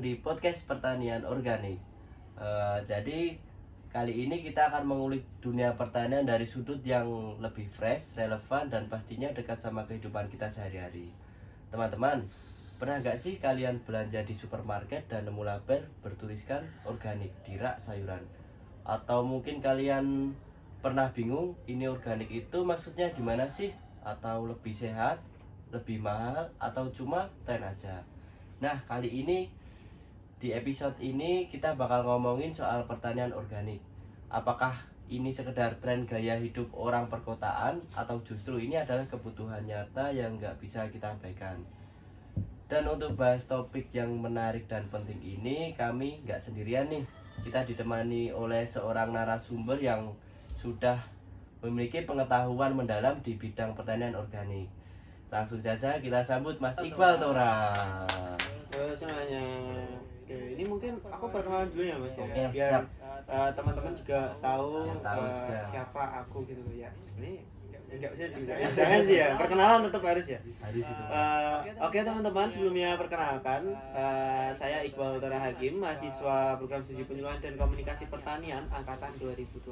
di podcast pertanian organik. Jadi kali ini kita akan mengulik dunia pertanian dari sudut yang lebih fresh, relevan, dan pastinya dekat sama kehidupan kita sehari-hari. Teman-teman, pernah nggak sih kalian belanja di supermarket dan nemu label bertuliskan organik di rak sayuran? Atau mungkin kalian pernah bingung ini organik itu maksudnya gimana sih? Atau lebih sehat, lebih mahal, atau cuma tren aja? Nah, kali ini di episode ini kita bakal ngomongin soal pertanian organik. Apakah ini sekedar tren gaya hidup orang perkotaan atau justru ini adalah kebutuhan nyata yang nggak bisa kita abaikan? Dan untuk bahas topik yang menarik dan penting ini, kami nggak sendirian nih. Kita ditemani oleh seorang narasumber yang sudah memiliki pengetahuan mendalam di bidang pertanian organik. Langsung saja kita sambut Mas Iqbal Tora. Halo semuanya. Oke, ini mungkin aku perkenalan dulu ya Mas ya. Oke, Biar siap. teman-teman juga tahu, Ya, tahu juga. siapa aku gitu ya. Sebenarnya enggak bisa juga. Jangan sih ya. Perkenalan tetap harus ya. Harus itu. Oke teman-teman, sebelumnya perkenalkan saya Iqbal Tora Hakim, mahasiswa program studi penyuluhan dan komunikasi pertanian angkatan 2023.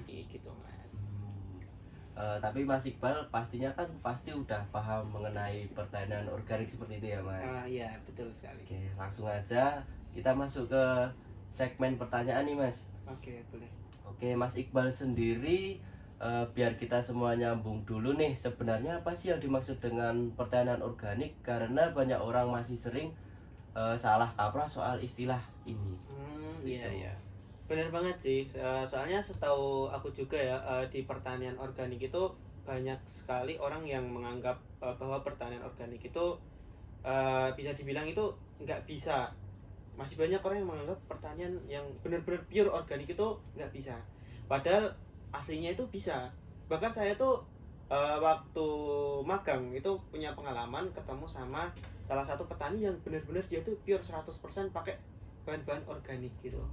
Gitu Mas. Tapi Mas Iqbal pastinya kan pasti udah paham mengenai pertanian organik seperti itu ya Mas. Iya, betul sekali. Oke, langsung aja kita masuk ke segmen pertanyaan nih Mas. Oke, boleh. Oke, Mas Iqbal sendiri biar kita semua nyambung dulu nih, sebenarnya apa sih yang dimaksud dengan pertanian organik? Karena banyak orang masih sering salah kaprah soal istilah ini. Iya iya. Benar banget sih. Soalnya setahu aku juga ya, di pertanian organik itu banyak sekali orang yang menganggap bahwa pertanian organik itu bisa dibilang itu nggak bisa. Masih banyak orang yang menganggap pertanian yang benar-benar pure organik itu nggak bisa. Padahal aslinya itu bisa. Bahkan saya tuh waktu magang itu punya pengalaman ketemu sama salah satu petani yang benar-benar dia tuh pure 100% pakai bahan-bahan organik gitu.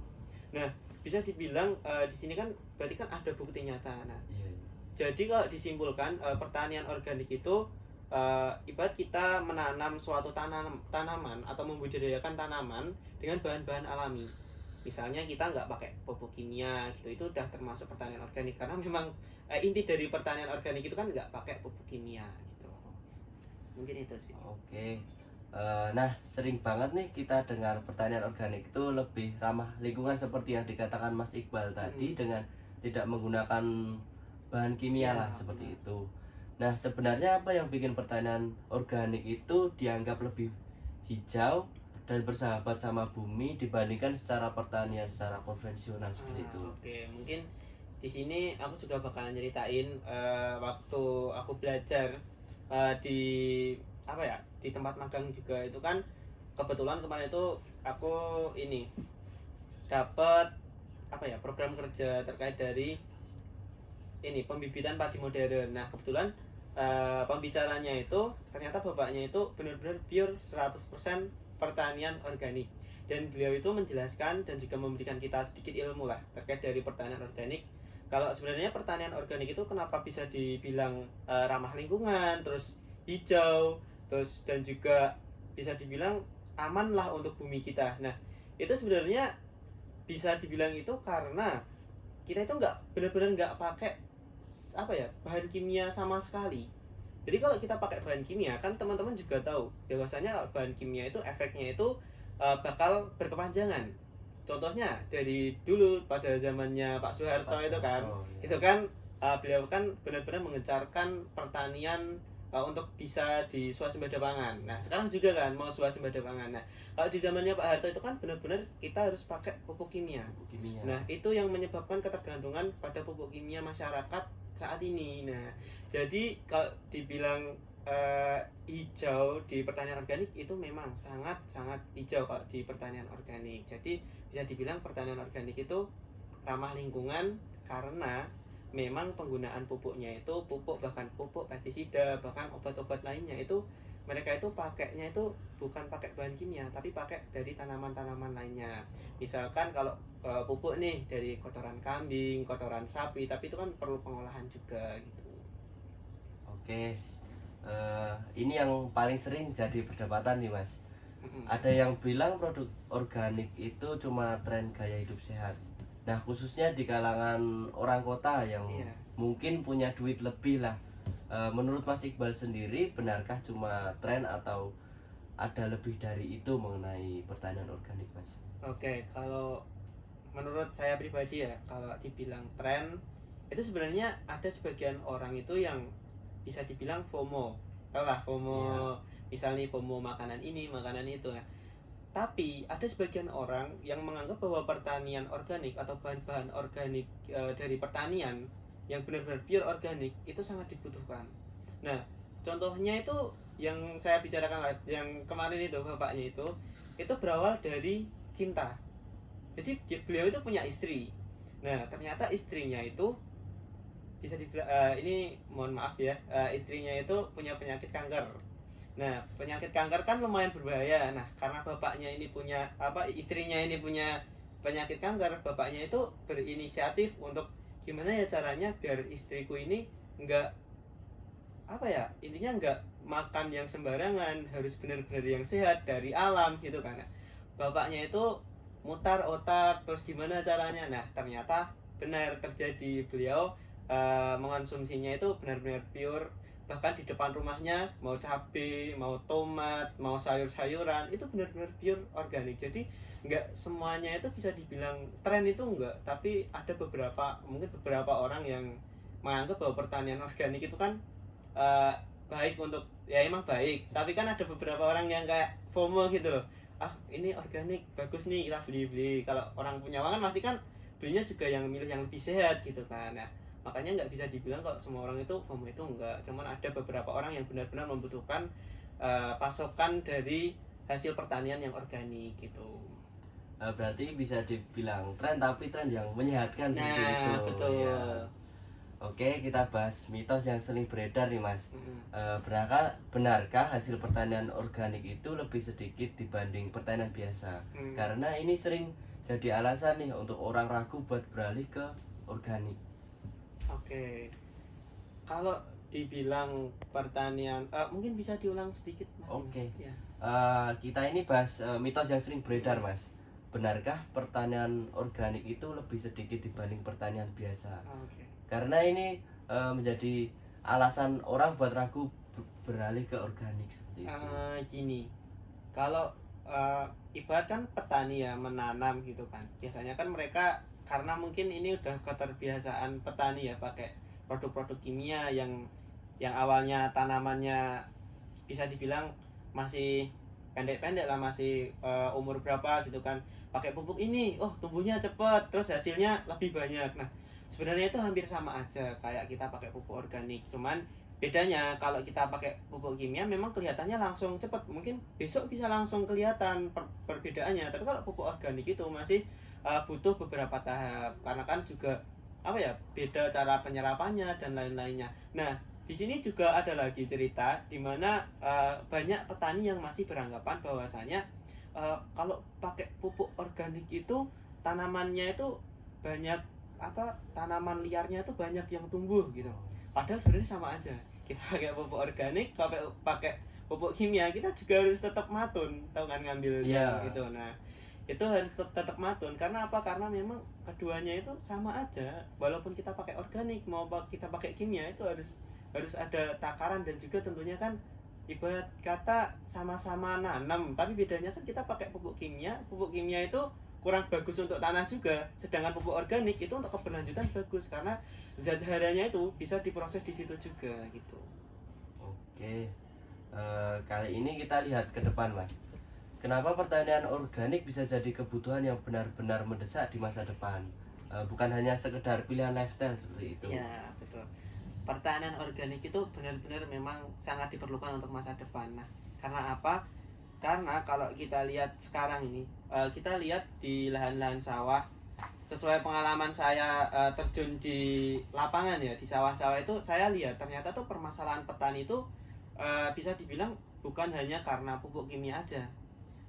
Nah, bisa dibilang di sini kan berarti kan ada bukti nyata. Nah, Iya. jadi kalau disimpulkan pertanian organik itu ibarat kita menanam suatu tanaman atau membudidayakan tanaman dengan bahan-bahan alami. Misalnya kita nggak pakai pupuk kimia gitu, itu udah termasuk pertanian organik karena memang inti dari pertanian organik itu kan nggak pakai pupuk kimia gitu. Mungkin itu sih. Oke. Nah, sering banget nih kita dengar pertanian organik itu lebih ramah lingkungan seperti yang dikatakan Mas Iqbal tadi dengan tidak menggunakan bahan kimia Ya, lah seperti itu. Nah, sebenarnya apa yang bikin pertanian organik itu dianggap lebih hijau dan bersahabat sama bumi dibandingkan secara pertanian secara konvensional seperti itu? Oke, mungkin di sini aku juga bakalan nyeritain waktu aku belajar di apa ya, di tempat magang juga itu kan kebetulan kemarin itu aku ini dapat apa ya, program kerja terkait dari ini pembibitan padi modern. Nah, kebetulan pembicaranya itu ternyata bapaknya itu benar-benar pure 100% pertanian organik. Dan beliau itu menjelaskan dan juga memberikan kita sedikit ilmu lah terkait dari pertanian organik. Kalau sebenarnya pertanian organik itu kenapa bisa dibilang ramah lingkungan, terus hijau, terus dan juga bisa dibilang aman lah untuk bumi kita. Nah, itu sebenarnya bisa dibilang itu karena kita itu nggak benar-benar nggak pakai apa ya, bahan kimia sama sekali. Jadi kalau kita pakai bahan kimia kan teman-teman juga tahu bahwasanya kalau bahan kimia itu efeknya itu bakal berkepanjangan. Contohnya dari dulu pada zamannya Pak Soeharto itu kan, ya. itu kan beliau kan benar-benar mengencarkan pertanian untuk bisa di swasembada pangan. Nah, sekarang juga kan mau swasembada pangan. Nah, kalau di zamannya Pak Harto itu kan benar-benar kita harus pakai pupuk kimia. Nah, itu yang menyebabkan ketergantungan pada pupuk kimia masyarakat saat ini. Nah, jadi kalau dibilang hijau di pertanian organik itu memang sangat-sangat hijau kalau di pertanian organik. Jadi bisa dibilang pertanian organik itu ramah lingkungan karena memang penggunaan pupuknya itu bahkan pupuk pestisida, bahkan obat-obat lainnya itu mereka itu pakainya itu bukan pakai bahan kimia tapi pakai dari tanaman-tanaman lainnya. Misalkan kalau pupuk nih dari kotoran kambing, kotoran sapi, tapi itu kan perlu pengolahan juga gitu. Oke, ini yang paling sering jadi perdebatan nih Mas. Ada yang bilang produk organik itu cuma tren gaya hidup sehat. Nah, khususnya di kalangan orang kota yang Iya. mungkin punya duit lebih lah. Menurut Mas Iqbal sendiri, benarkah cuma tren atau ada lebih dari itu mengenai pertanian organik, Mas? Oke, kalau menurut saya pribadi ya, kalau dibilang tren itu sebenarnya ada sebagian orang itu yang bisa dibilang FOMO. Tahu lah FOMO, Iya. misalnya FOMO makanan ini, makanan itu. Nah, tapi ada sebagian orang yang menganggap bahwa pertanian organik atau bahan-bahan organik dari pertanian yang benar-benar pure organik itu sangat dibutuhkan. Nah, contohnya itu yang saya bicarakan yang kemarin itu bapaknya itu berawal dari cinta. Jadi beliau itu punya istri. Nah, ternyata istrinya itu bisa dibilang ini mohon maaf ya, istrinya itu punya penyakit kanker. Nah, penyakit kanker kan lumayan berbahaya. Nah, karena bapaknya ini punya istrinya ini punya penyakit kanker, bapaknya itu berinisiatif untuk gimana ya caranya biar istriku ini enggak intinya enggak makan yang sembarangan, harus benar-benar yang sehat dari alam gitu kan. Bapaknya itu mutar otak terus gimana caranya. Nah, ternyata benar terjadi, beliau mengonsumsinya itu benar-benar pure. Bahkan di depan rumahnya mau cabai, mau tomat, mau sayur-sayuran itu benar-benar pure organik. Jadi nggak semuanya itu bisa dibilang tren, itu enggak, tapi ada mungkin beberapa orang yang menganggap bahwa pertanian organik itu kan eh, baik untuk, ya emang baik, tapi kan ada beberapa orang yang kayak FOMO gitu loh. Ah, ini organik bagus nih, kita beli. Kalau orang punya uang kan pasti kan belinya juga yang milih yang lebih sehat gitu kan. Nah, makanya nggak bisa dibilang kalau semua orang itu FOMO, itu enggak, cuman ada beberapa orang yang benar-benar membutuhkan pasokan dari hasil pertanian yang organik gitu. Berarti bisa dibilang tren, tapi tren yang menyehatkan seperti itu. Nah, betul. Ya. Oke, kita bahas mitos yang sering beredar nih, Mas. Benarkah hasil pertanian organik itu lebih sedikit dibanding pertanian biasa? Karena ini sering jadi alasan nih untuk orang ragu buat beralih ke organik. Oke, kalau dibilang pertanian, mungkin bisa diulang sedikit, Mas? Oke. Ya. Kita ini bahas mitos yang sering beredar, Mas. Benarkah pertanian organik itu lebih sedikit dibanding pertanian biasa? Oke. Karena ini menjadi alasan orang buat ragu beralih ke organik seperti itu. Gini, kalau ibarat kan petani ya menanam gitu kan, biasanya kan mereka karena mungkin ini udah keterbiasaan petani ya pakai produk-produk kimia yang awalnya tanamannya bisa dibilang masih pendek-pendek lah, masih umur berapa gitu kan, pakai pupuk ini, oh tumbuhnya cepet, terus hasilnya lebih banyak. Nah, sebenarnya itu hampir sama aja kayak kita pakai pupuk organik, cuman bedanya kalau kita pakai pupuk kimia memang kelihatannya langsung cepet, mungkin besok bisa langsung kelihatan perbedaannya. Tapi kalau pupuk organik itu masih butuh beberapa tahap, karena kan juga beda cara penyerapannya dan lain-lainnya. Nah, di sini juga ada lagi cerita di mana banyak petani yang masih beranggapan bahwasanya kalau pakai pupuk organik itu tanamannya itu banyak tanaman liarnya itu banyak yang tumbuh gitu. Padahal sebenarnya sama aja. Kita pakai pupuk organik, pakai pupuk kimia, kita juga harus tetap matun, tahu kan ngambilnya gitu. Nah, itu harus tetap matun. Karena apa? Karena memang keduanya itu sama aja. Walaupun kita pakai organik mau kita pakai kimia, itu harus ada takaran, dan juga tentunya kan ibarat kata sama-sama nanam, tapi bedanya kan kita pakai pupuk kimia itu kurang bagus untuk tanah juga, sedangkan pupuk organik itu untuk keberlanjutan bagus karena zat haranya itu bisa diproses di situ juga gitu. Oke, kali ini kita lihat ke depan, Mas. Kenapa pertanian organik bisa jadi kebutuhan yang benar-benar mendesak di masa depan, bukan hanya sekedar pilihan lifestyle seperti itu? Ya, betul. Pertanian organik itu benar-benar memang sangat diperlukan untuk masa depan. Nah, karena apa? Karena kalau kita lihat sekarang ini, kita lihat di lahan-lahan sawah, sesuai pengalaman saya terjun di lapangan ya, di sawah-sawah itu saya lihat ternyata tuh permasalahan petani itu bisa dibilang bukan hanya karena pupuk kimia aja.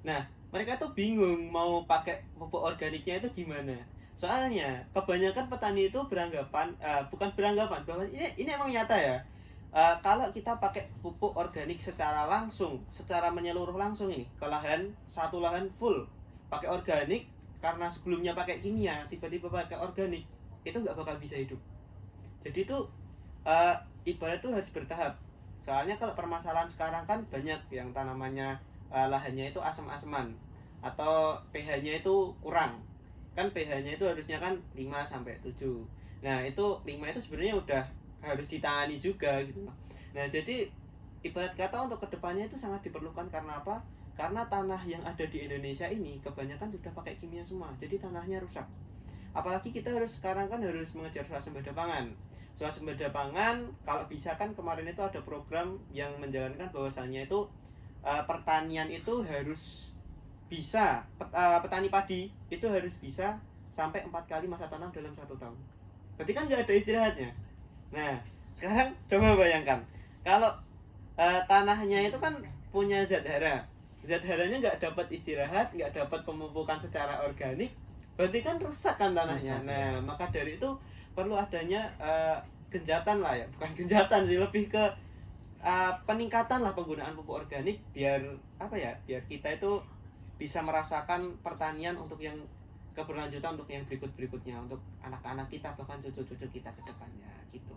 Nah, mereka tuh bingung mau pakai pupuk organiknya itu gimana. Soalnya kebanyakan petani itu bukan beranggapan bahwa ini emang nyata ya. kalau kita pakai pupuk organik secara langsung, secara menyeluruh langsung ini ke lahan, satu lahan full pakai organik, karena sebelumnya pakai kimia, tiba-tiba pakai organik, itu nggak bakal bisa hidup. Jadi itu ibarat itu harus bertahap. Soalnya kalau permasalahan sekarang kan banyak yang tanamannya lahannya itu asam-asaman atau pH-nya itu kurang. Kan pH-nya itu harusnya kan 5 sampai 7. Nah, itu 5 itu sebenarnya udah harus ditangani juga gitu. Nah, jadi ibarat kata untuk kedepannya itu sangat diperlukan. Karena apa? Karena tanah yang ada di Indonesia ini kebanyakan sudah pakai kimia semua, jadi tanahnya rusak. Apalagi kita harus sekarang kan harus mengejar swasembada pangan. Swasembada pangan kalau bisa kan kemarin itu ada program yang menjalankan bahwasannya itu pertanian itu harus bisa petani padi itu harus bisa sampai 4 kali masa tanam dalam 1 tahun. Berarti kan nggak ada istirahatnya. Nah, sekarang coba bayangkan kalau tanahnya itu kan punya zat hara. Zat haranya nggak dapat istirahat, nggak dapat pemupukan secara organik, berarti kan rusak kan tanahnya. Rusak, Nah, maka dari itu perlu adanya genjatan lah ya, bukan genjatan sih, lebih ke peningkatan lah penggunaan pupuk organik biar apa ya, biar kita itu bisa merasakan pertanian untuk yang keberlanjutan, untuk yang berikut-berikutnya, untuk anak-anak kita bahkan cucu-cucu kita ke depannya gitu.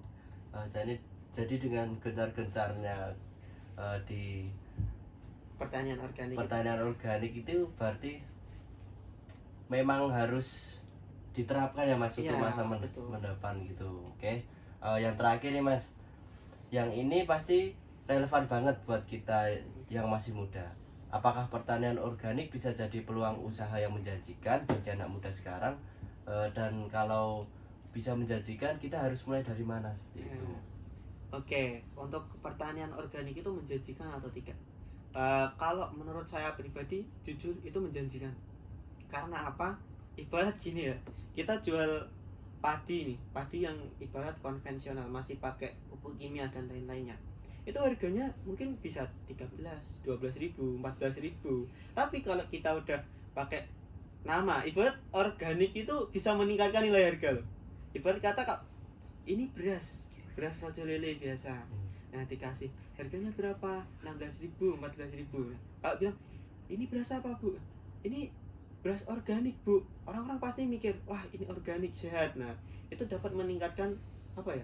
Jadi dengan gencar-gencarnya di Pertanian organik. pertanian organik itu berarti memang harus diterapkan ya Mas untuk Iya, masa betul. mendepan gitu. Oke. Yang terakhir nih Mas, yang ini pasti relevan banget buat kita yang masih muda. Apakah pertanian organik bisa jadi peluang usaha yang menjanjikan bagi anak muda sekarang? Dan kalau bisa menjanjikan, kita harus mulai dari mana seperti itu? Oke, untuk pertanian organik itu menjanjikan atau tidak? Kalau menurut saya pribadi, jujur itu menjanjikan. Karena apa? Ibarat gini ya, kita jual padi nih, padi yang ibarat konvensional, masih pakai pupuk kimia dan lain-lainnya. Itu harganya mungkin bisa 13, 12 ribu, 14 ribu. Tapi kalau kita udah pakai nama, ibarat organik itu bisa meningkatkan nilai harga loh. Ibarat kata kalau ini beras rojo lele biasa, nah dikasih harganya berapa, 16 ribu, 14 ribu. Kalau bilang ini beras apa bu, ini beras organik bu, orang-orang pasti mikir wah ini organik sehat. Nah itu dapat meningkatkan apa ya,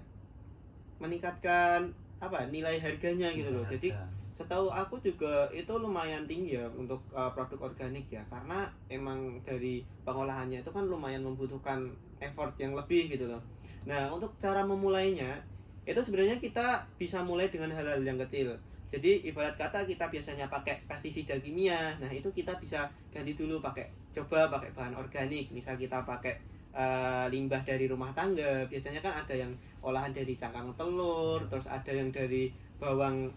meningkatkan apa nilai harganya gitu loh. Jadi setahu aku juga itu lumayan tinggi ya untuk produk organik ya, karena emang dari pengolahannya itu kan lumayan membutuhkan effort yang lebih gitu loh. Nah untuk cara memulainya itu sebenarnya kita bisa mulai dengan hal-hal yang kecil. Jadi ibarat kata kita biasanya pakai pestisida kimia, nah itu kita bisa ganti dulu coba pakai bahan organik. Misal kita pakai limbah dari rumah tangga, biasanya kan ada yang olahan dari cangkang telur, terus ada yang dari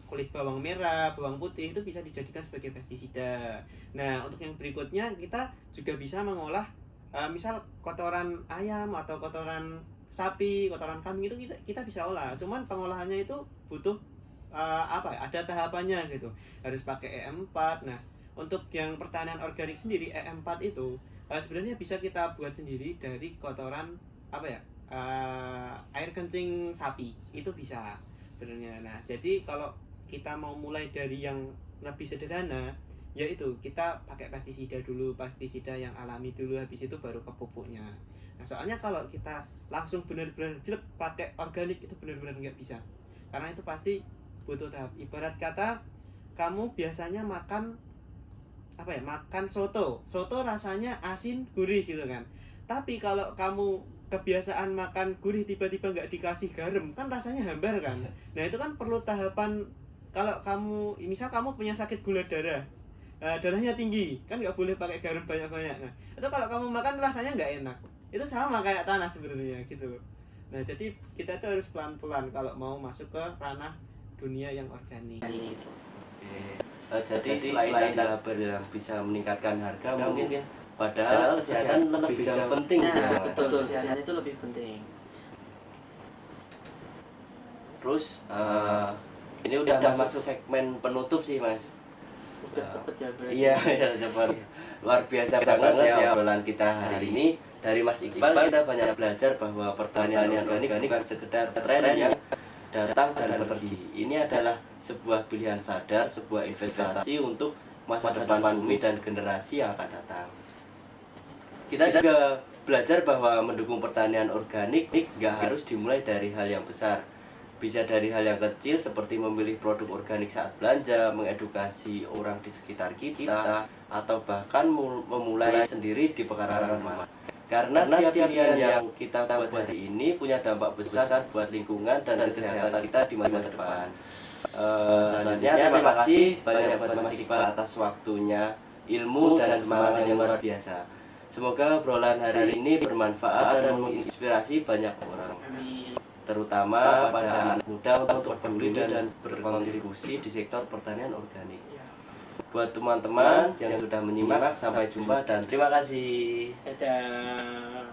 kulit bawang merah, bawang putih, itu bisa dijadikan sebagai pestisida. Nah untuk yang berikutnya kita juga bisa mengolah misal kotoran ayam atau kotoran sapi, kotoran kambing, itu kita bisa olah. Cuman pengolahannya itu butuh ada tahapannya gitu, harus pakai E4. Nah untuk yang pertanian organik sendiri, E4 itu sebenarnya bisa kita buat sendiri dari kotoran air kencing sapi, itu bisa sebenarnya. Nah jadi kalau kita mau mulai dari yang lebih sederhana, yaitu kita pakai pestisida dulu, pestisida yang alami dulu, habis itu baru ke pupuknya. Nah soalnya kalau kita langsung benar-benar jelek pakai organik, itu benar-benar nggak bisa, karena itu pasti butuh tahap. Ibarat kata kamu biasanya makan soto rasanya asin gurih gitu kan, tapi kalau kamu kebiasaan makan gurih tiba-tiba nggak dikasih garam, kan rasanya hambar kan. Nah itu kan perlu tahapan. Kalau kamu misal kamu punya sakit gula darah, darahnya tinggi, kan nggak boleh pakai garam banyak-banyak. Nah itu kalau kamu makan rasanya nggak enak. Itu sama kayak tanah sebenarnya gitu loh. Nah jadi kita tuh harus pelan-pelan kalau mau masuk ke ranah dunia yang organik. Jadi selain tahap yang bisa meningkatkan harga, mungkin ya, padahal kesehatan lebih jauh penting. Nah, betul, kesehatan itu lebih penting. Terus ini udah masuk segmen penutup sih Mas. Udah cepet ya berarti. Iya, cepat. Luar biasa banget ya obrolan kita hari ini. Dari Mas Iqbal kita banyak belajar bahwa pertanian organik bukan sekedar tren yang datang dan pergi. Ini adalah sebuah pilihan sadar, sebuah investasi untuk masa depan bumi dan generasi yang akan datang. Kita juga belajar bahwa mendukung pertanian organik nggak harus dimulai dari hal yang besar. Bisa dari hal yang kecil seperti memilih produk organik saat belanja, mengedukasi orang di sekitar kita, atau bahkan memulai sendiri di pekarangan rumah. Karena setiap pilihan yang kita buat hari ini punya dampak besar buat lingkungan dan kesehatan kita di masa depan. Selanjutnya terima kasih banyak buat Mas Iqbal atas waktunya, ilmu dan semangat yang luar biasa. Semoga obrolan hari ini bermanfaat dan menginspirasi banyak orang, terutama kepada anak muda untuk peduli dan berkontribusi di sektor pertanian organik. Buat teman-teman yang sudah menyimak, sampai jumpa dan terima kasih. Dadah.